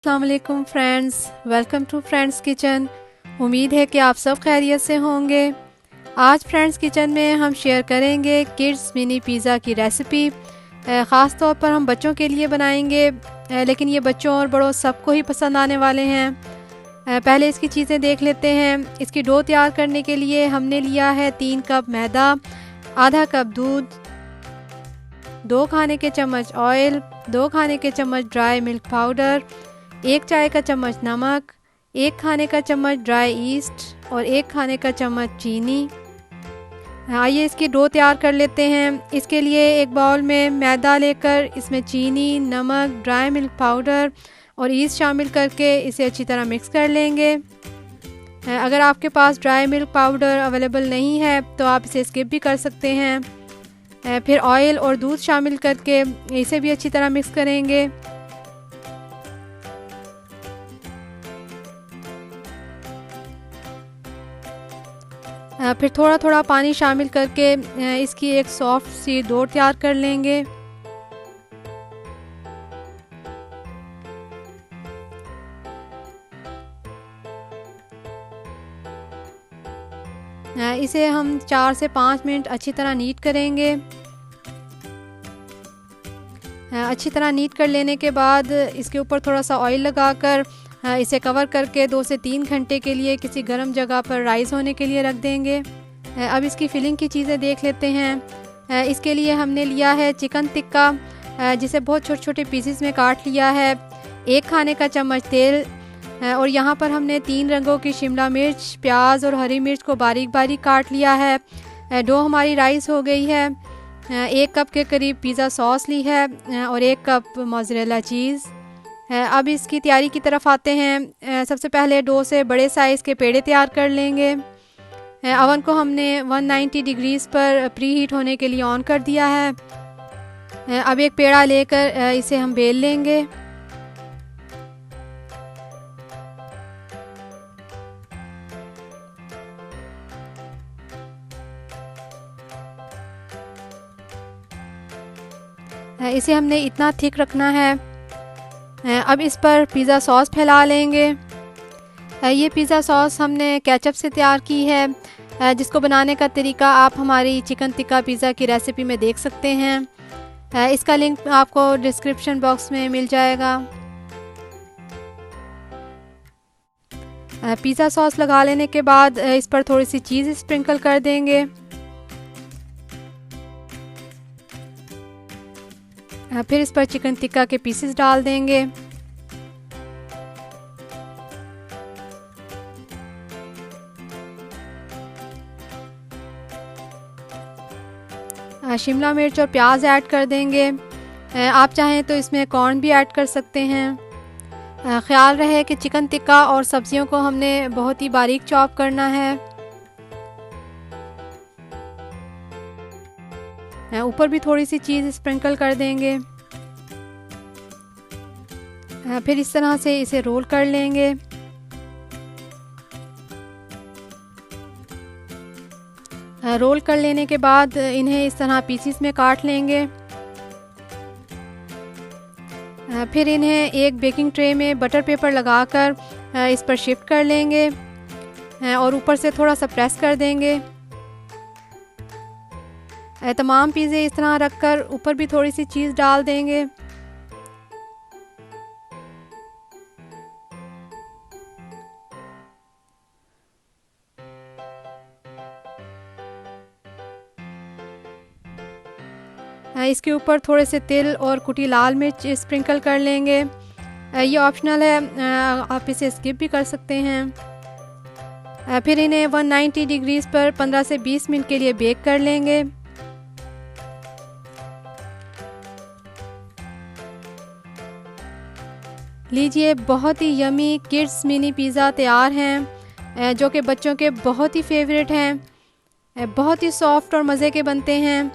अस्सलाम वालेकुम friends, welcome to friends kitchen. उम्मीद है कि आप सब खैरियत से होंगे। आज फ्रेंड्स किचन में हम शेयर करेंगे किड्स मिनी पिज़्ज़ा की रेसिपी। ख़ास तौर पर हम बच्चों के लिए बनाएंगे, लेकिन ये बच्चों और बड़ों सबको ही पसंद आने वाले हैं। पहले इसकी चीज़ें देख लेते हैं। इसकी डो तैयार करने के लिए हमने लिया है 3 कप मैदा, आधा कप दूध, 2 खाने के चम्मच ऑयल, 2 खाने के चम्मच ड्राई मिल्क पाउडर, 1 चाय का चम्मच नमक, 1 खाने का चम्मच ड्राई ईस्ट और 1 खाने का चम्मच चीनी। आइए इसकी डो तैयार कर लेते हैं। इसके लिए एक बाउल में मैदा लेकर इसमें चीनी, नमक, ड्राई मिल्क पाउडर और ईस्ट शामिल करके इसे अच्छी तरह मिक्स कर लेंगे। अगर आपके पास ड्राई मिल्क पाउडर अवेलेबल नहीं है तो आप इसे स्किप भी कर सकते हैं। फिर ऑयल और दूध शामिल करके इसे भी अच्छी तरह मिक्स करेंगे। फिर थोड़ा थोड़ा पानी शामिल करके इसकी एक सॉफ्ट सी डो तैयार कर लेंगे। इसे हम 4 से 5 मिनट अच्छी तरह नीट करेंगे। अच्छी तरह नीट कर लेने के बाद इसके ऊपर थोड़ा सा ऑयल लगाकर इसे कवर करके 2 से 3 घंटे के लिए किसी गर्म जगह पर राइस होने के लिए रख देंगे। अब इसकी फिलिंग की चीज़ें देख लेते हैं। इसके लिए हमने लिया है चिकन टिक्का, जिसे बहुत छोटे छोटे पीसेस में काट लिया है, 1 खाने का चम्मच तेल, और यहाँ पर हमने 3 रंगों की शिमला मिर्च, प्याज और हरी मिर्च को बारीक बारीक काट लिया है। डो हमारी राइस हो गई है। 1 कप के करीब पिज़्ज़ा सॉस ली है और 1 कप मोज़रेला चीज़। अब इसकी तैयारी की तरफ आते हैं। सबसे पहले डो से बड़े साइज़ के पेड़े तैयार कर लेंगे। अवन को हमने 190 डिग्रीज़ पर प्री हीट होने के लिए ऑन कर दिया है। अब एक पेड़ा लेकर इसे हम बेल लेंगे। इसे हमने इतना थिक रखना है। अब इस पर पिज़्ज़ा सॉस फैला लेंगे। ये पिज़्ज़ा सॉस हमने केचप से तैयार की है, जिसको बनाने का तरीका आप हमारी चिकन टिक्का पिज़्ज़ा की रेसिपी में देख सकते हैं। इसका लिंक आपको डिस्क्रिप्शन बॉक्स में मिल जाएगा। पिज़्ज़ा सॉस लगा लेने के बाद इस पर थोड़ी सी चीज़ स्प्रिंकल कर देंगे। फिर इस पर चिकन टिक्का के पीसेस डाल देंगे। शिमला मिर्च और प्याज ऐड कर देंगे। आप चाहें तो इसमें कॉर्न भी ऐड कर सकते हैं। ख्याल रहे कि चिकन टिक्का और सब्जियों को हमने बहुत ही बारीक चॉप करना है। ऊपर भी थोड़ी सी चीज़ स्प्रिंकल कर देंगे। फिर इस तरह से इसे रोल कर लेंगे। रोल कर लेने के बाद इन्हें इस तरह पीसीस में काट लेंगे। फिर इन्हें एक बेकिंग ट्रे में बटर पेपर लगाकर इस पर शिफ्ट कर लेंगे और ऊपर से थोड़ा सा प्रेस कर देंगे। तमाम पिज़्ज़े इस तरह रखकर ऊपर भी थोड़ी सी चीज़ डाल देंगे। इसके ऊपर थोड़े से तिल और कुटी लाल मिर्च स्प्रिंकल कर लेंगे। ये ऑप्शनल है, आप इसे स्किप भी कर सकते हैं। फिर इन्हें 190 डिग्रीज़ पर 15 से 20 मिनट के लिए बेक कर लेंगे। लीजिए, बहुत ही यमी किड्स मिनी पिज़्ज़ा तैयार हैं, जो कि बच्चों के बहुत ही फेवरेट हैं। बहुत ही सॉफ्ट और मज़े के बनते हैं।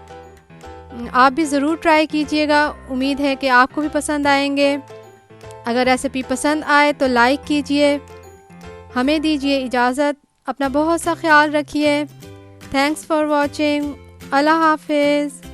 आप भी ज़रूर ट्राई कीजिएगा। उम्मीद है कि आपको भी पसंद आएंगे। अगर रेसिपी पसंद आए तो लाइक कीजिए। हमें दीजिए इजाज़त। अपना बहुत सा ख्याल रखिए। Thanks for watching. अल्लाह हाफिज़।